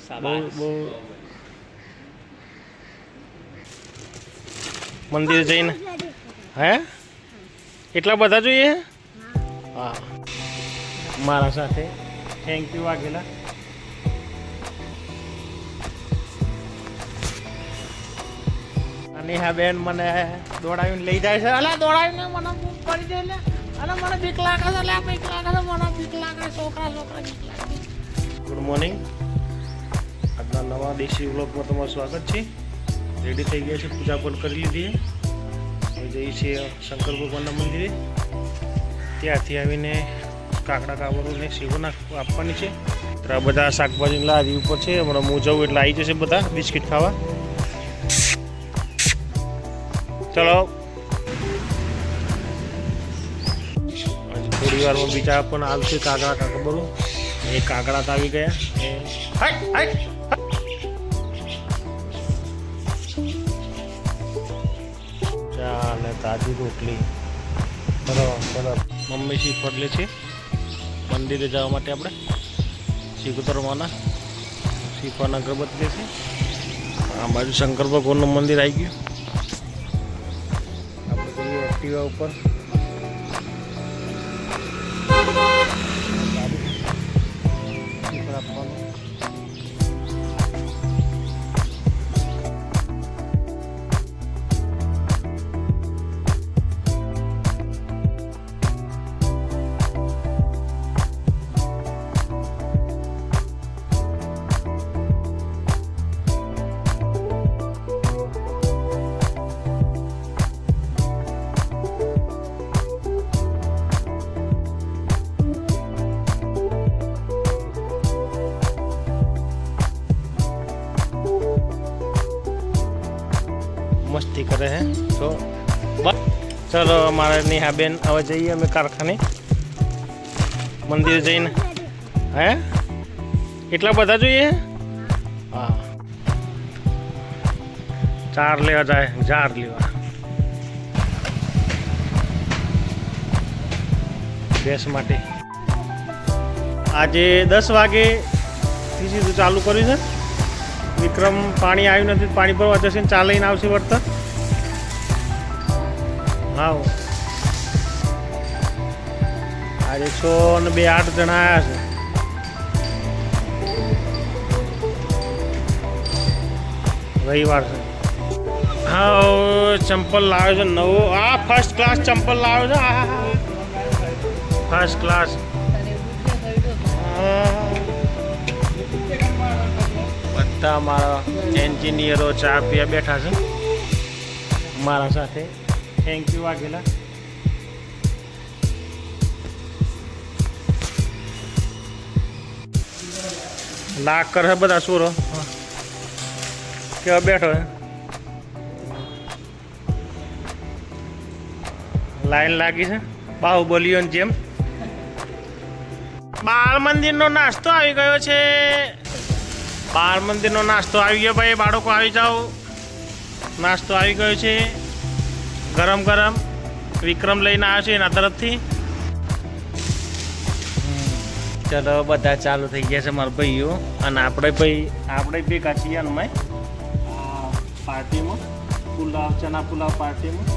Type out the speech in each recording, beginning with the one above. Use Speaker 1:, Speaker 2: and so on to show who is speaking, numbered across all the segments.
Speaker 1: બહુ મંદિર જઈને હે એટલા બધા જોઈએ હા મારા સાથે થેન્ક યુ વાઘેલા નેહા બેન મને દોડાવીને લઈ જાય છે અલા દોડાવીને મને પડી જાય અલે મને બીક લાગે છે અલે બીક લાગે છે મને બીક લાગે છોકરા બીક લાગે ગુડ મોર્નિંગ આજના નવા દેશી વ્લોગમાં તમારું સ્વાગત છે રેડી થઈ ગયા છે પૂજા પણ કરી લીધી હવે જઈએ છીએ શંકર ભગવાનના મંદિરે ત્યાંથી આવીને કાકડા કાવરોને સેવન આપવાની છે તો આ બધા શાકભાજી લારી ઉપર છે હમણાં હું જવું એટલે આવી જશે બધા બિસ્કિટ ખાવા ચલો થોડી વારમાં બીજા પણ આવશે કાગડા કાકબરો એ કાગડા તો આવી ગયા ચાલે તાજી રોટલી બરાબર મમ્મી શ્રીફળ લે છે મંદિરે જવા માટે આપણે શીખોતરમાના શ્રીફળના અગરબત્તી લે છે આ બાજુ શંકર ભગવાનનું મંદિર આવી ગયું એક્ટિવા ઉપર मस्ती करे हैं तो बस चलो हमारे नेहा बेन હવે જઈએ અમે કારખાને મંદિર જઈને હે એટલા બધા જોઈએ હા ચાર લેવા જાય જાર લેવા બેસ માટે આજે 10 વાગેથી સીધું ચાલુ કર્યું છે વિક્રમ પાણી આવ્યું નથી પાણી ભરવા જશે ને ચા લઈને આવશે વળતર હા આજે 6 ને 2 8 જણા આવ્યા છે રવિવાર છે હા ચંપલ લાવ્યો છે નવો આ ફર્સ્ટ ક્લાસ ચંપલ લાવ્યો છે ફર્સ્ટ ક્લાસ બધા મારા એન્જિનિયરો ચા પીવા બેઠા છે મારા સાથે થેન્ક યુ વાઘેલા લાખ કરે બધા સુરો કેવા બેઠો હે લાઈન લાગી છે બાહુબલીઓની જેમ બાળ મંદિરનો નાસ્તો આવી ગયો છે બાળ મંદિરનો નાસ્તો આવી ગયો ભાઈ બાળકો આવી જાઓ નાસ્તો આવી ગયો છે ગરમ ગરમ વિક્રમ લઈને આવ્યો છે એના તરફથી ચલો બધા ચાલુ થઈ ગયા છે મારા ભાઈઓ અને આપણે ભેગા છીએ અનમાય પાર્ટીમાં પુલાવ ચના પુલાવ પાર્ટીમાં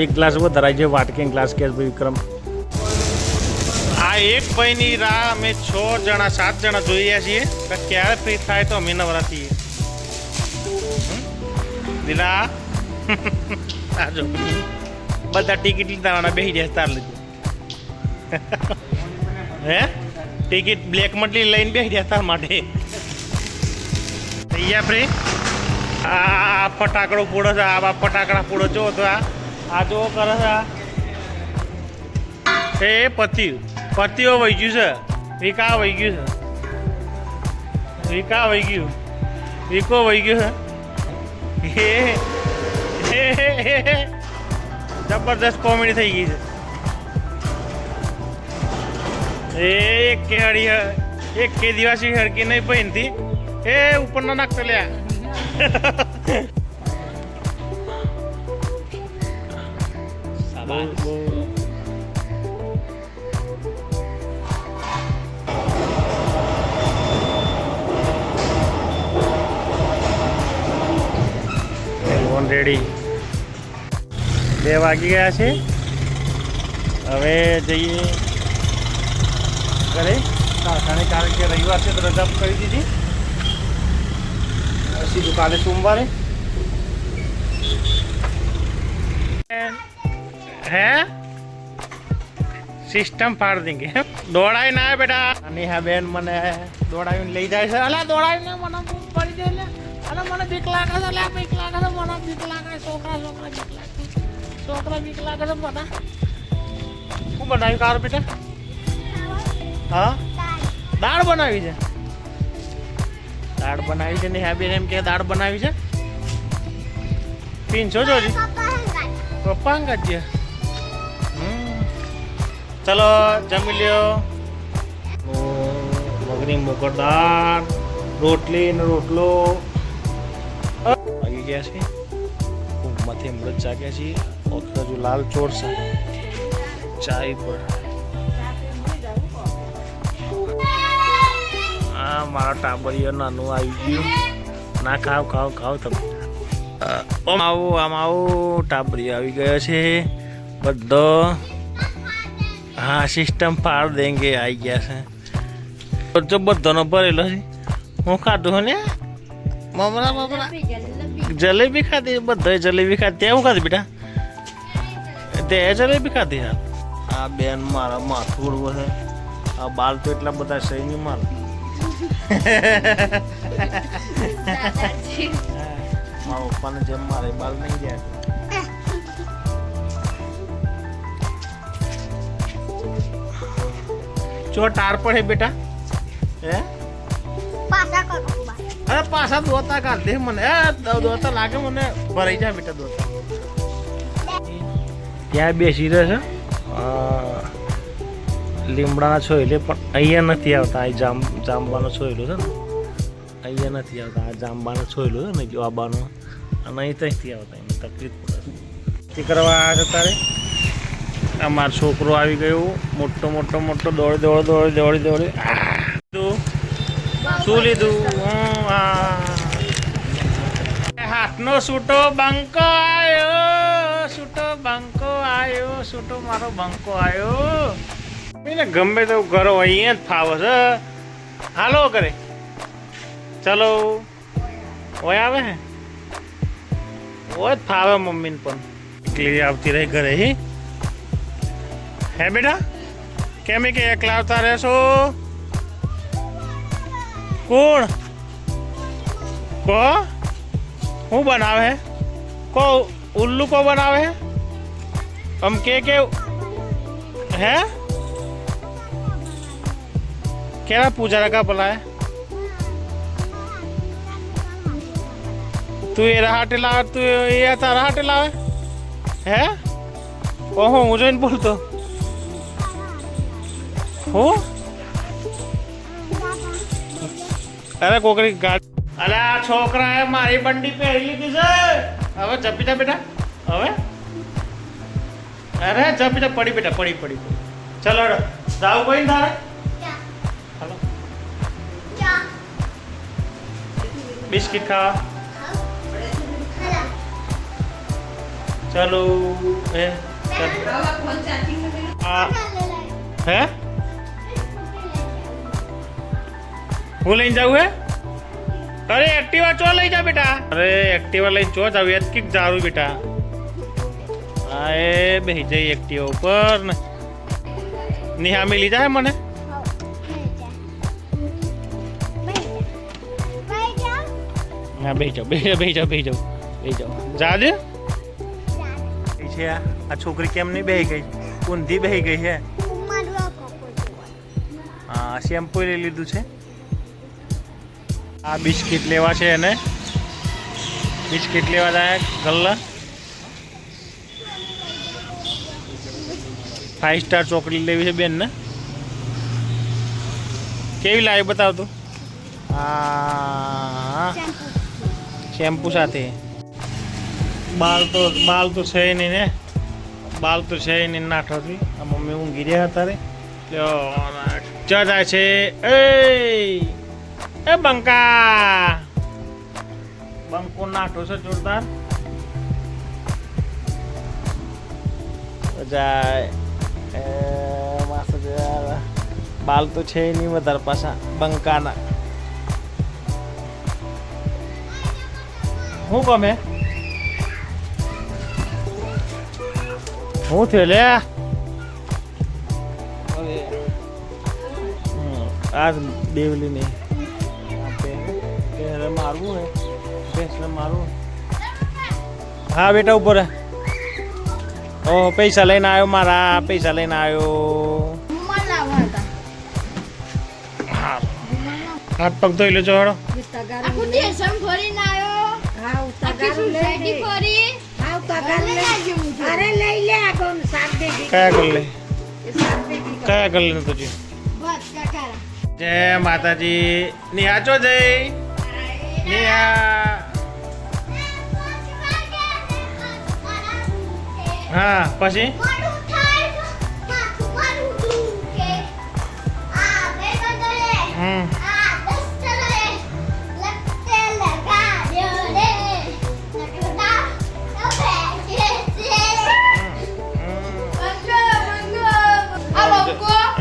Speaker 1: એક ગ્લાસ વધારાય છે વાટકી ગ્લાસ કે વિક્રમ આ એક ભાઈની રાહ અમે 6 જણા 7 જણા જોઈએ છીએ કે ક્યારે ફ્રી થાય તો અમે નવરા થઈએ દિલા આજો બધા ટિકિટ લીધાવાના બેસી જાય તાર લીધું હે ટિકિટ બ્લેક મટલી લઈને બેસી જાય તાર માટે થઈ ગયા ફ્રી આ ફટાકડો પૂડો છે આ ફટાકડા પૂડો જો તો આ જો કરે છે એ પતિઓ વહી ગયું છે વિકા વહી ગયું છે વિકો વહી ગયું છે જબરદસ્ત કોમેડી થઈ ગઈ છે એક કે દિવાસી હરકી નહીં પહેનતી એ ઉપર ના નાખતો લ્યા પણ રેડી 2 વાગી ગયા છે. હવે જઈએ ઘરે કારખાને, કારણ કે રવિવાર છે તો રજા કરી દીધી. સીધું કાલે સોમવારે. હે સિસ્ટમ પાડ દેંગે. દોડાઈ ના બેટા. નેહા બેન મને દોડાવીને લઈ જાય છે. અલા દોડાવીને મને પડી જાય. અલા મને બીક લાગે છે. અલા બીક લાગે છે. મને બીક લાગે. છોકરા બીક લાગે. છોકરા બીક લાગે છે મને. શું બનાવ્યું કાર બેટા? હા દાળ બનાવી છે. દાળ બનાવી છે. નેહા બેન એમ કે દાળ બનાવી છે. પીન છો જોજી પપ્પા અંગત છે. ચલો જમી લ્યો. મગની મોકર દાળ, રોટલી ને રોટલો આવી ગયા છે. ઊંઘમાંથી મૃત જાગ્યા છીએ. ઓતરજુ લાલ ચોર છે ચાય પર. આ મારા ટાબરીઓ નાનું આવી ગયું. ના ખાવ ખાવ ખાવ તમે. આમ આવું ટાબરીઓ આવી ગયો છે બધો. હા સિસ્ટમ પાડ દેંગે આવી ગયા છે. જો બધાનો ભરેલો છે. હું ખાધું હો ને મમરા મમરા જલેબી ખાધી. બધા જલેબી ખાધી. હું ખાધી બેટા? તે જલેબી ખાધી. હા આ બેન મારા માથું ઉડવું છે. આ બાલ તો એટલા બધા છે નહીં મારા. મારા પપ્પાને જેમ મારે બાલ નહીં ગયા. ચો ટાર પડે બેટા. હે અરે પાછા દોતા કાઢ દે મને. દોતા લાગે મને. ભરાઈ જાય બેટા દોતા. ત્યાં બેસી રહે છે. લીમડાના છોયલે પણ અહીંયા નથી આવતા. આ જાંબાનો છોયલો છે ને અહીંયા નથી આવતા. આ જાંબાનો છોયલો છે ને જો આબાનો. અને અહીં ત્યાંથી આવતા. એને તકલીફ પડે. ખેતી કરવા આવ્યા છે તારે. અમારો છોકરો આવી ગયો. મોટો મોટો મોટો દોડી. શું લીધું? હાથનો છૂટો બંકો આવ્યો. છૂટો બંકો આવ્યો. છૂટો મારો બંકો આવ્યો. એને ગમે તો ઘરો અહીંયા જ ફાવે છે. હાલો કરે. ચલો ઓય આવે હે. ઓય જ ફાવે મમ્મીને પણ. એકલી આવતી રહી ઘરે. હે બેટા કેમ કે એકલા આવતા રહેશો? કોણ કો હું બનાવે? કો ઉલ્લू को बनावे है? हम के है क्या पूजा रखा बोला है? तू ये रहाटे ला. तू ये आता रहाटे लावे है? ओहो मुझे नहीं बोलतो हो. अरे कोकरी गाड़ी. अरे आ छोकरा है मारी बंडी પહેરી લીધી છે. હવે જપી જા બેટા. હવે અરે જપી જા. પડી બેટા પડી. ચલો જાવ કોઈ ને તારે. હાલો બિસ્કિટ ખાવા. ચલો હે હે હું લઈને જાઉં હે? અરે એક્ટિવા ચો લઈ જા બેટા. અરે એક્ટિવા લઈને ચો જાવ. એતકીક જારું બેટા. હા એ બેસી જઈ એક્ટિવા ઉપર ને. નેહા મિલી જાય મને. હા બેસી જાવ. જા દે છે. આ છોકરી કેમ નહીં બેસી ગઈ? ઊંધી બેસી ગઈ છે. હા શેમ્પુ લઈ લીધું છે. આ બિસ્કિટ લેવા છે એને. બિસ્કિટ લેવા જાય ગલ્લા. 5 સ્ટાર ચોકલેટ લેવી છે બેન ને. કેવી લાવી બતાવતું? હા શેમ્પુ સાથે. બાલ તો છે નહીં ને. બાલ તો છે નહીં નાઠોથી. આ મમ્મી ઊંઘી રહ્યા હતા રે. ચા જાય છે. એ બંકા બંકો નાઠો છે જોરદાર. જાય માસ્ટર જાય બાલ તો છે નહીં વધારે પાછા બંકાના શું ગમે શું થયું લે આ દેવલી નહીં મારવું ને ભેંસને મારવું હા બેટા ઉપર ઓ પૈસા લઈને આવ્યો મારા પૈસા લઈને આવ્યો હાથ પગ ધોઈ લેજો હેડો કયા કર લે કયા કર લે તુજી જય માતાજી નિહા ચો જય નિહા હા પછી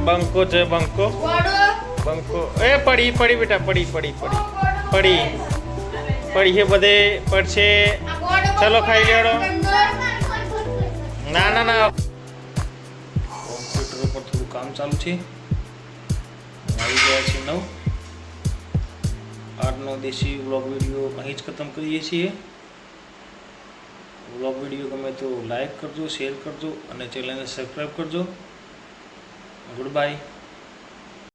Speaker 1: બંકો છે બંકો બંકો એ પડી પડી બેટા પડી પડી પડી પડી પડી છે બધે પડશે ચલો ખાઈ લેડો ના ના ના કોમ્પ્યુટર ઉપર થોડું કામ ચાલુ છે આવી ગયા છે 9 આજનો દેશી વ્લોગ વિડીયો અહીં જ ખતમ કરીએ છીએ વ્લોગ વિડીયો ગમે તો લાઈક કરજો શેર કરજો અને ચેનલને સબસ્ક્રાઈબ કરજો ગુડ બાય